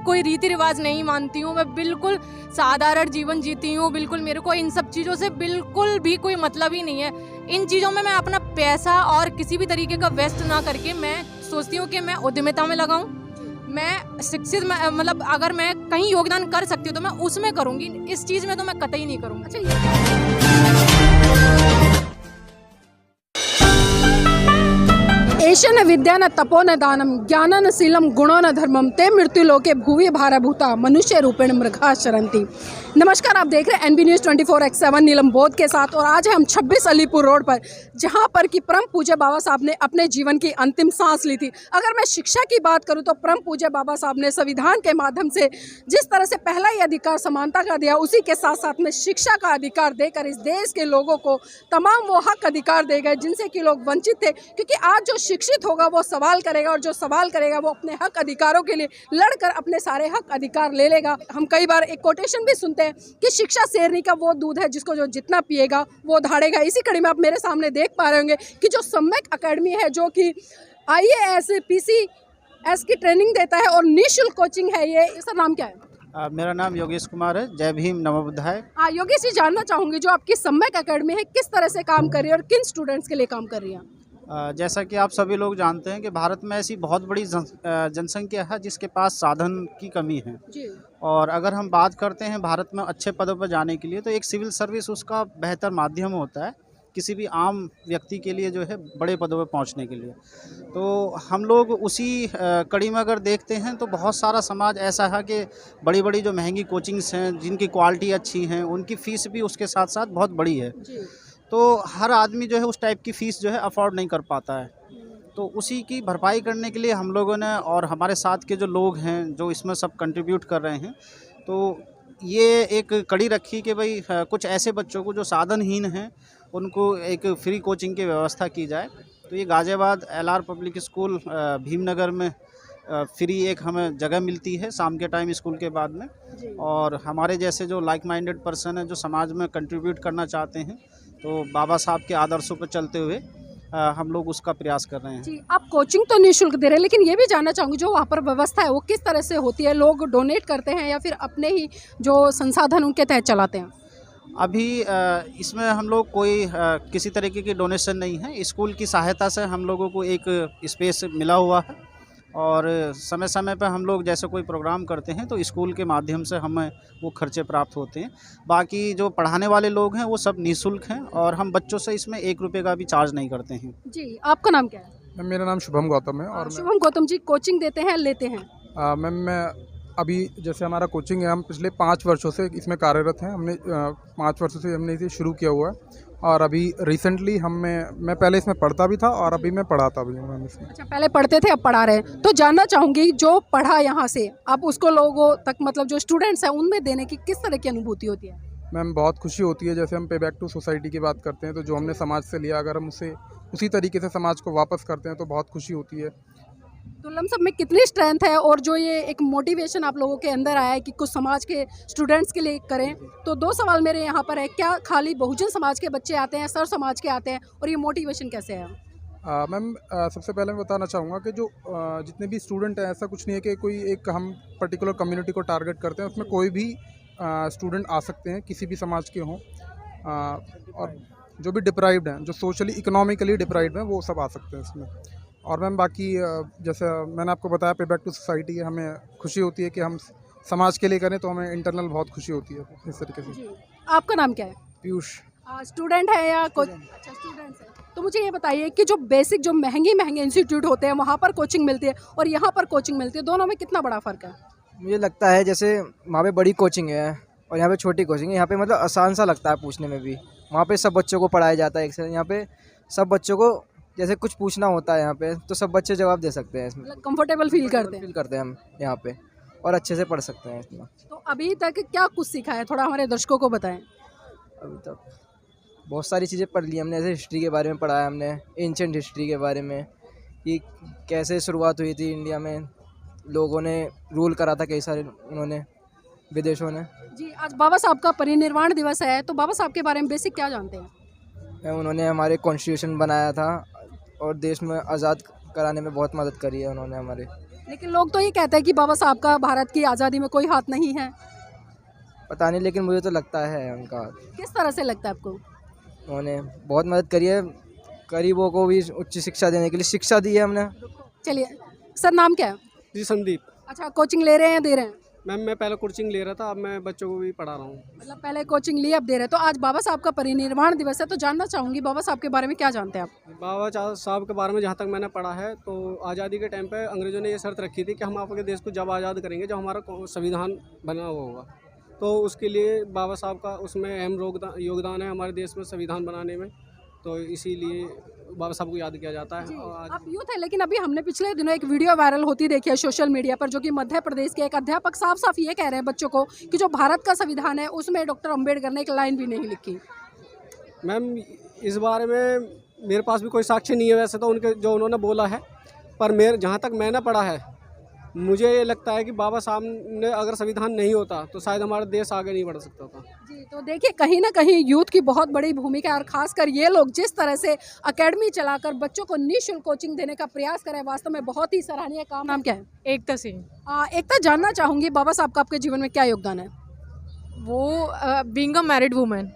कोई रीति रिवाज नहीं मानती हूँ, मैं बिल्कुल साधारण जीवन जीती हूँ। बिल्कुल मेरे को इन सब चीज़ों से बिल्कुल भी कोई मतलब ही नहीं है। इन चीज़ों में मैं अपना पैसा और किसी भी तरीके का वेस्ट ना करके मैं सोचती हूँ कि मैं उद्यमिता में लगाऊँ। मैं शिक्षित मतलब अगर मैं कहीं योगदान कर सकती हूँ तो मैं उसमें करूँगी, इस चीज़ में तो मैं कतई नहीं करूँगी। अच्छा, एशन विद्या न तपो न दानम ज्ञान न शीलम गुणो न धर्मम ते मृत्यु लोके भूवि भारभूता मनुष्य रूपेण मृगा शरंती। नमस्कार, आप देख रहे हैं NB News 24/7 नीलम बोध के साथ। और आज हम 26 अलीपुर रोड पर, जहां पर कि परम पूज्य बाबा साहब ने अपने जीवन की अंतिम सांस ली थी। अगर मैं शिक्षा की बात करूं तो परम पूज्य बाबा साहब ने संविधान के माध्यम से जिस तरह से पहला ही अधिकार समानता का दिया, उसी के साथ साथ में शिक्षा का अधिकार देकर इस देश के लोगों को तमाम वो हक अधिकार दे गए जिनसे कि लोग वंचित थे। क्योंकि आज जो शिक्षित होगा वो सवाल करेगा, और जो सवाल करेगा वो अपने हक अधिकारों के लिए लड़कर अपने सारे हक अधिकार ले लेगा। हम कई बार एक कोटेशन भी सुनते हैं कि शिक्षा शेरनी का वो दूध है जिसको जो जितना पिएगा वो धाड़ेगा। इसी कड़ी में आप मेरे सामने देख पा रहे होंगे कि जो सम्यक एकेडमी है, जो कि IAS PCS की ट्रेनिंग देता है और निःशुल्क कोचिंग है। ये इसका नाम क्या है? मेरा नाम योगेश कुमार है। जय भीम नमो बुद्धाय। योगेश जी, जानना चाहूंगी जो आपकी सम्यक एकेडमी है किस तरह से काम कर रही है और किन स्टूडेंट्स के लिए काम कर रही है? जैसा कि आप सभी लोग जानते हैं कि भारत में ऐसी बहुत बड़ी जनसंख्या है जिसके पास साधन की कमी है जी। और अगर हम बात करते हैं भारत में अच्छे पदों पर जाने के लिए तो एक सिविल सर्विस उसका बेहतर माध्यम होता है किसी भी आम व्यक्ति के लिए, जो है बड़े पदों पर पहुंचने के लिए। तो हम लोग उसी कड़ी में अगर देखते हैं तो बहुत सारा समाज ऐसा है कि बड़ी बड़ी जो महंगी कोचिंग्स हैं जिनकी क्वालिटी अच्छी हैं उनकी फ़ीस भी उसके साथ साथ बहुत बड़ी है। जी। तो हर आदमी जो है उस टाइप की फ़ीस जो है अफोर्ड नहीं कर पाता है। तो उसी की भरपाई करने के लिए हम लोगों ने और हमारे साथ के जो लोग हैं जो इसमें सब कंट्रीब्यूट कर रहे हैं, तो ये एक कड़ी रखी कि भाई कुछ ऐसे बच्चों को जो साधनहीन हैं उनको एक फ्री कोचिंग की व्यवस्था की जाए। तो ये Ghaziabad LR public school Bhimnagar में फ्री एक हमें जगह मिलती है शाम के टाइम स्कूल के बाद में। और हमारे जैसे जो लाइक माइंडेड पर्सन हैं जो समाज में कंट्रीब्यूट करना चाहते हैं, तो बाबा साहब के आदर्शों पर चलते हुए हम लोग उसका प्रयास कर रहे हैं। जी, आप कोचिंग तो निःशुल्क दे रहे हैं, लेकिन ये भी जानना चाहूँगी जो वहाँ पर व्यवस्था है वो किस तरह से होती है? लोग डोनेट करते हैं या फिर अपने ही जो संसाधन उनके तहत चलाते हैं? अभी इसमें हम लोग कोई किसी तरीके की डोनेशन नहीं है। स्कूल की सहायता से हम लोगों को एक स्पेस मिला हुआ है और समय समय पर हम लोग जैसे कोई प्रोग्राम करते हैं तो स्कूल के माध्यम से हमें वो खर्चे प्राप्त होते हैं। बाकी जो पढ़ाने वाले लोग हैं वो सब निःशुल्क हैं और हम बच्चों से इसमें 1 रुपये का भी चार्ज नहीं करते हैं। जी, आपका नाम क्या है? मेरा नाम शुभम गौतम है। और शुभम गौतम जी, कोचिंग देते हैं, लेते हैं? मैम मैं अभी जैसे हमारा कोचिंग है, हम पिछले 5 वर्षों से इसमें कार्यरत हैं। हमने 5 वर्षों से हमने इसे शुरू किया हुआ है और अभी रिसेंटली मैं पहले इसमें पढ़ता भी था और अभी मैं पढ़ाता भी हूँ मैम इसमें। अच्छा, पहले पढ़ते थे अब पढ़ा रहे हैं। तो जानना चाहूँगी जो पढ़ा यहाँ से अब उसको लोगों तक, मतलब जो स्टूडेंट्स हैं उनमें देने की किस तरह की अनुभूति होती है? मैम बहुत खुशी होती है। जैसे हम पे बैक टू सोसाइटी की बात करते हैं तो जो हमने समाज से लिया, अगर हम उसे उसी तरीके से समाज को वापस करते हैं तो बहुत खुशी होती है। तो लमसम में कितनी स्ट्रेंथ है और जो ये एक मोटिवेशन आप लोगों के अंदर आया है कि कुछ समाज के स्टूडेंट्स के लिए करें? तो 2 सवाल मेरे यहाँ पर है, क्या खाली बहुजन समाज के बच्चे आते हैं, सर समाज के आते हैं, और ये मोटिवेशन कैसे है? मैम सबसे पहले मैं बताना चाहूँगा कि जो जितने भी स्टूडेंट हैं, ऐसा कुछ नहीं है कि कोई एक हम पर्टिकुलर कम्युनिटी को टारगेट करते हैं। उसमें कोई भी स्टूडेंट आ सकते हैं, किसी भी समाज के हों, और जो भी डिप्राइव्ड हैं, जो सोशली इकोनॉमिकली डिप्राइव्ड हैं, वो सब आ सकते हैं इसमें। और मैम बाकी जैसे मैंने आपको बताया पे बैक टू सोसाइटी है, हमें खुशी होती है कि हम समाज के लिए करें तो हमें इंटरनल बहुत खुशी होती है इस तरीके से। आपका नाम क्या है? पीयूष। स्टूडेंट है या कोच? अच्छा, स्टूडेंट्स है। तो मुझे ये बताइए कि जो बेसिक जो महंगे इंस्टीट्यूट होते हैं वहाँ पर कोचिंग मिलती है और यहाँ पर कोचिंग मिलती है, दोनों में कितना बड़ा फ़र्क है? मुझे लगता है जैसे वहाँ पे बड़ी कोचिंग है और यहाँ पे छोटी कोचिंग है। यहाँ पे मतलब आसान सा लगता है पूछने में भी। वहाँ पे सब बच्चों को पढ़ाया जाता है एक से। यहाँ पे सब बच्चों को जैसे कुछ पूछना होता है यहाँ पे तो सब बच्चे जवाब दे सकते हैं इसमें। मतलब कंफर्टेबल फील करते हैं हम यहाँ पे, और अच्छे से पढ़ सकते हैं इसमें। तो अभी तक क्या कुछ सीखा है, थोड़ा हमारे दर्शकों को बताएं। अभी तक बहुत सारी चीज़ें पढ़ ली हमने। जैसे हिस्ट्री के बारे में पढ़ा है हमने, एंशिएंट हिस्ट्री के बारे में कि कैसे शुरुआत हुई थी इंडिया में, लोगों ने रूल करा था कई सारे उन्होंने, विदेशों ने। जी, आज बाबा साहब का परिनिर्वाण दिवस है, तो बाबा साहब के बारे में बेसिक क्या जानते हैं? उन्होंने हमारे कॉन्स्टिट्यूशन बनाया था और देश में आज़ाद कराने में बहुत मदद करी है उन्होंने हमारे। लेकिन लोग तो ये कहते हैं कि बाबा साहब का भारत की आज़ादी में कोई हाथ नहीं है। पता नहीं, लेकिन मुझे तो लगता है उनका। किस तरह से लगता है आपको? उन्होंने बहुत मदद करी है, गरीबों को भी उच्च शिक्षा देने के लिए शिक्षा दी है हमने। चलिए सर, नाम क्या है? जी संदीप। अच्छा, कोचिंग ले रहे हैं या दे रहे हैं? मैम मैं पहले कोचिंग ले रहा था, अब मैं बच्चों को भी पढ़ा रहा हूँ। मतलब पहले कोचिंग ली, अब दे रहे हैं। तो आज बाबा साहब का परिनिर्वाण दिवस है, तो जानना चाहूँगी बाबा साहब के बारे में क्या जानते हैं आप? बाबा साहब के बारे में जहाँ तक मैंने पढ़ा है तो आज़ादी के टाइम पे अंग्रेज़ों ने ये शर्त रखी थी कि हम आपके देश को जब आज़ाद करेंगे जब हमारा संविधान बना हुआ होगा। तो उसके लिए बाबा साहब का उसमें अहम योगदान है हमारे देश में संविधान बनाने में, तो इसीलिए बाबा साहब को याद किया जाता है। और आज आप यूथ है, लेकिन अभी हमने पिछले दिनों एक वीडियो वायरल होती देखी है सोशल मीडिया पर, जो कि मध्य प्रदेश के एक अध्यापक साफ साफ ये कह रहे हैं बच्चों को कि जो भारत का संविधान है उसमें डॉक्टर अम्बेडकर ने एक लाइन भी नहीं लिखी। मैम इस बारे में मेरे पास भी कोई साक्ष्य नहीं है वैसे तो उनके जो उन्होंने बोला है, पर मेरे जहाँ तक मैंने पढ़ा है मुझे ये लगता है कि बाबा साहब ने अगर संविधान नहीं होता तो शायद हमारा देश आगे नहीं बढ़ सकता था। जी, तो देखिए कहीं ना कहीं यूथ की बहुत बड़ी भूमिका है, और खासकर ये लोग जिस तरह से एकेडमी चलाकर बच्चों को निःशुल्क कोचिंग देने का प्रयास करें, वास्तव में बहुत ही सराहनीय काम। नाम क्या है? एकता सिंह। एकता, जानना चाहूँगी बाबा साहब का आपके जीवन में क्या योगदान है? वो बीइंग अ मैरिड वुमेन,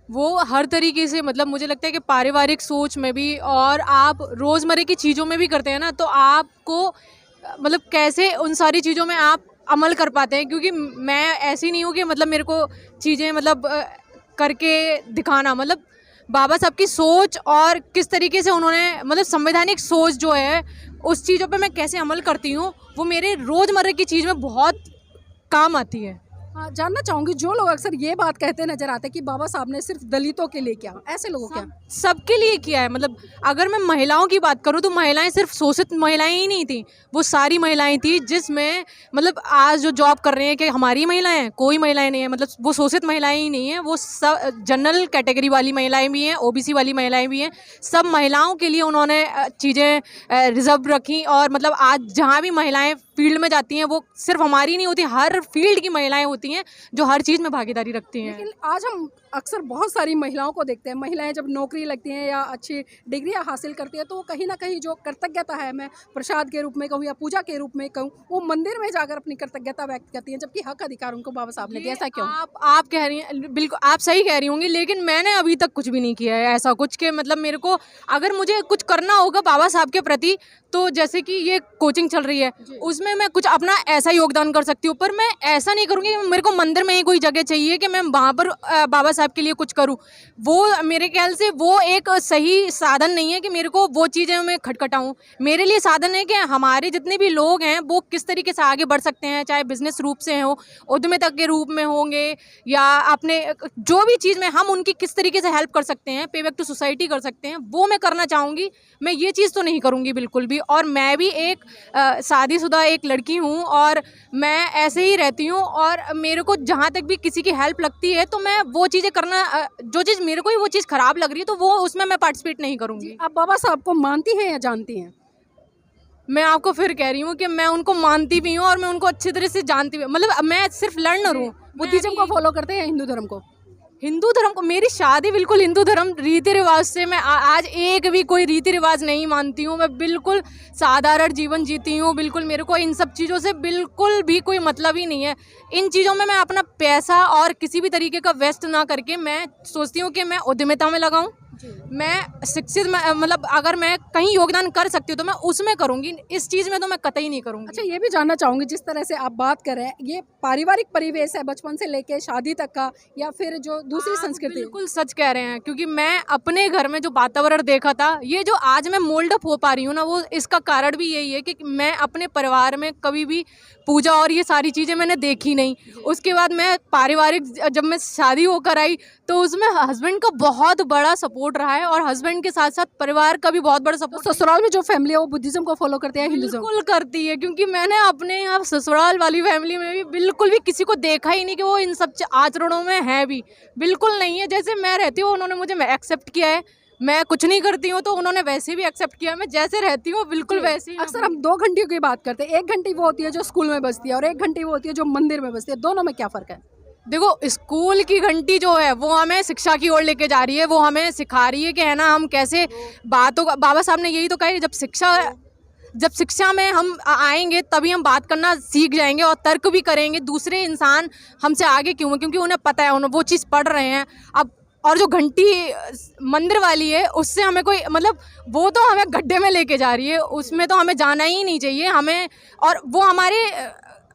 वो हर तरीके से, मतलब मुझे लगता है कि पारिवारिक सोच में भी और आप रोज़मर्रा की चीज़ों में भी करते हैं ना, तो आपको मतलब कैसे उन सारी चीज़ों में आप अमल कर पाते हैं। क्योंकि मैं ऐसी नहीं हूँ कि मतलब मेरे को चीज़ें मतलब करके दिखाना, मतलब बाबा साहब की सोच और किस तरीके से उन्होंने मतलब संवैधानिक सोच जो है उस चीज़ों पे मैं कैसे अमल करती हूँ वो मेरे रोज़मर्रा की चीज़ में बहुत काम आती है। हाँ, जानना चाहूँगी जो लोग अक्सर ये बात कहते नजर आते हैं कि बाबा साहब ने सिर्फ दलितों के लिए किया, ऐसे लोगों क्या? सबके लिए किया है। मतलब अगर मैं महिलाओं की बात करूं तो महिलाएं सिर्फ शोषित महिलाएं ही नहीं थी, वो सारी महिलाएं थी जिसमें मतलब आज जो जॉब कर रहे हैं कि हमारी महिलाएं, कोई महिलाएं नहीं है, मतलब वो शोषित महिलाएं ही नहीं है, वो सब जनरल कैटेगरी वाली महिलाएं भी हैं, ओबीसी वाली महिलाएं भी हैं। सब महिलाओं के लिए उन्होंने चीज़ें रिजर्व रखी, और मतलब आज जहाँ भी महिलाएं फील्ड में जाती हैं वो सिर्फ हमारी नहीं होती, हर फील्ड की महिलाएं होती हैं जो हर चीज़ में भागीदारी रखती हैं। लेकिन आज हम अक्सर बहुत सारी महिलाओं को देखते हैं, महिलाएं जब नौकरी लगती हैं या अच्छी डिग्रियां हासिल करती हैं तो वो कहीं ना कहीं जो कृतज्ञता है, मैं प्रसाद के रूप में कहूँ या पूजा के रूप में कहूँ, वो मंदिर में जाकर अपनी कृतज्ञता व्यक्त करती हैं, जबकि हक अधिकार उनको बाबा साहब ने दिया। ऐसा क्यों? आप कह रही हैं, बिल्कुल आप सही कह रही होंगी, लेकिन मैंने अभी तक कुछ भी नहीं किया है ऐसा कुछ कि मतलब मेरे को अगर मुझे कुछ करना होगा बाबा साहब के प्रति, तो जैसे कि ये कोचिंग चल रही है उसमें मैं कुछ अपना ऐसा योगदान कर सकती हूँ, पर मैं ऐसा नहीं करूँगी कि मेरे को मंदिर में ही कोई जगह चाहिए कि मैं वहाँ पर बाबा साहब के लिए कुछ करूँ। वो मेरे ख्याल से वो एक सही साधन नहीं है कि मेरे को वो चीज़ें मैं खटखटाऊँ। मेरे लिए साधन है कि हमारे जितने भी लोग हैं वो किस तरीके से आगे बढ़ सकते हैं, चाहे बिजनेस रूप से हो, उद्यमिता के रूप में होंगे, या अपने जो भी चीज़ में हम उनकी किस तरीके से हेल्प कर सकते हैं, पे बैक टू सोसाइटी कर सकते हैं, वो मैं करना चाहूँगी। मैं ये चीज़ तो नहीं करूँगी बिल्कुल भी। और मैं भी एक शादीशुदा एक लड़की हूँ और मैं ऐसे ही रहती हूँ, और मेरे को जहाँ तक भी किसी की हेल्प लगती है तो मैं वो चीज़ें करना, जो चीज़ मेरे को ही वो चीज़ ख़राब लग रही है तो वो उसमें मैं पार्टिसिपेट नहीं करूँगी। आप बाबा साहब को मानती हैं या जानती हैं? मैं आपको फिर कह रही हूँ कि मैं उनको मानती भी हूँ और मैं उनको अच्छी तरह से जानती भी, मतलब मैं सिर्फ लर्नर हूँ। बुद्धिज्म को फॉलो करते हैं या हिंदू धर्म को? हिंदू धर्म को, मेरी शादी बिल्कुल हिंदू धर्म रीति रिवाज से, मैं आज एक भी कोई रीति रिवाज नहीं मानती हूँ। मैं बिल्कुल साधारण जीवन जीती हूँ, बिल्कुल मेरे को इन सब चीज़ों से बिल्कुल भी कोई मतलब ही नहीं है। इन चीज़ों में मैं अपना पैसा और किसी भी तरीके का वेस्ट ना करके मैं सोचती हूँ कि मैं उद्यमिता में लगाऊँ, मैं शिक्षित मतलब अगर मैं कहीं योगदान कर सकती हूँ तो मैं उसमें करूँगी, इस चीज़ में तो मैं कतई नहीं करूँगी। अच्छा, ये भी जानना चाहूँगी जिस तरह से आप बात कर रहे हैं, ये पारिवारिक परिवेश है बचपन से लेके शादी तक का, या फिर जो दूसरी संस्कृति? बिल्कुल सच कह रहे हैं, क्योंकि मैं अपने घर में जो वातावरण देखा था, ये जो आज मैं मोल्ड अप हो पा रही हूँ ना, वो इसका कारण भी यही है कि मैं अपने परिवार में कभी भी पूजा और ये सारी चीज़ें मैंने देखी नहीं। उसके बाद मैं पारिवारिक, जब मैं शादी होकर आई तो उसमें हस्बैंड का बहुत बड़ा सपोर्ट रहा है, और हस्बैंड के साथ साथ परिवार का भी बहुत बड़ा सपोर्ट। ससुराल में जो फैमिली है वो बुद्धिज्म को फॉलो करते हैं, हिंदुज्म? बिल्कुल करती है, क्योंकि मैंने अपने यहाँ ससुराल वाली फैमिली में भी बिल्कुल भी किसी को देखा ही नहीं कि वो इन सब आचरणों में है भी, बिल्कुल नहीं है। जैसे मैं रहती हूँ उन्होंने मुझे एक्सेप्ट किया है, मैं कुछ नहीं करती हूँ तो उन्होंने वैसे भी एक्सेप्ट किया, मैं जैसे रहती हूँ बिल्कुल वैसे ही। अक्सर हम 2 घंटियों की बात करते हैं, 1 घंटी वो होती है जो स्कूल में बजती है और 1 घंटी वो होती है जो मंदिर में बजती है, दोनों में क्या फ़र्क है? देखो, स्कूल की घंटी जो है वो हमें शिक्षा की ओर लेके जा रही है, वो हमें सिखा रही है कि है ना हम कैसे बातों का, बाबा साहब ने यही तो कहा है, जब शिक्षा जब शिक्षा में हम आएंगे तभी हम बात करना सीख जाएंगे और तर्क भी करेंगे। दूसरे इंसान हमसे आगे क्यों हैं? क्योंकि उन्हें पता है, उन्हें वो चीज़ पढ़ रहे हैं। अब और जो घंटी मंदिर वाली है उससे हमें कोई मतलब, वो तो हमें गड्ढे में लेके जा रही है, उसमें तो हमें जाना ही नहीं चाहिए हमें। और वो हमारे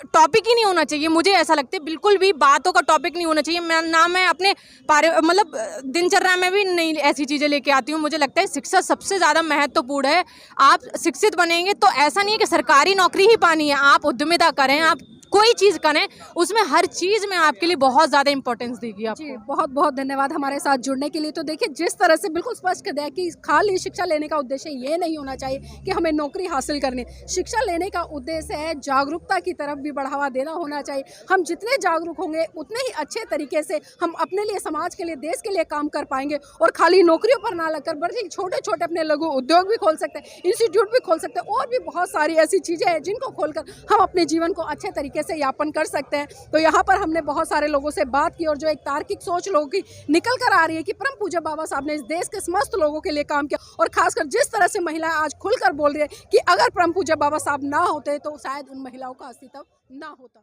टॉपिक ही नहीं होना चाहिए, मुझे ऐसा लगता है। बिल्कुल भी बातों का टॉपिक नहीं होना चाहिए। मैं अपने मतलब दिनचर्या में भी नहीं ऐसी चीज़ें लेके आती हूँ। मुझे लगता है शिक्षा सबसे ज़्यादा महत्वपूर्ण है। आप शिक्षित बनेंगे तो ऐसा नहीं है कि सरकारी नौकरी ही पानी है, आप उद्यमिता करें, आप कोई चीज़ करें, उसमें हर चीज़ में आपके लिए बहुत ज़्यादा इंपॉर्टेंस देगी आपको। जी, बहुत बहुत धन्यवाद हमारे साथ जुड़ने के लिए। तो देखिए, जिस तरह से बिल्कुल स्पष्ट कर दिया कि खाली शिक्षा लेने का उद्देश्य ये नहीं होना चाहिए कि हमें नौकरी हासिल करनी। शिक्षा लेने का उद्देश्य है जागरूकता की तरफ भी बढ़ावा देना होना चाहिए। हम जितने जागरूक होंगे उतने ही अच्छे तरीके से हम अपने लिए, समाज के लिए, देश के लिए काम कर पाएंगे। और खाली नौकरियों पर ना लगकर बल्कि छोटे छोटे अपने लघु उद्योग भी खोल सकते हैं, इंस्टीट्यूट भी खोल सकते हैं, और भी बहुत सारी ऐसी चीज़ें हैं जिनको खोलकर हम अपने जीवन को अच्छे तरीके से यापन कर सकते हैं। तो यहाँ पर हमने बहुत सारे लोगों से बात की और जो एक तार्किक सोच लोगों की निकल कर आ रही है कि परम पूज्य बाबा साहब ने इस देश के समस्त लोगों के लिए काम किया। और खासकर जिस तरह से महिलाएं आज खुलकर बोल रही है कि अगर परम पूज्य बाबा साहब ना होते तो शायद उन महिलाओं का अस्तित्व ना होता।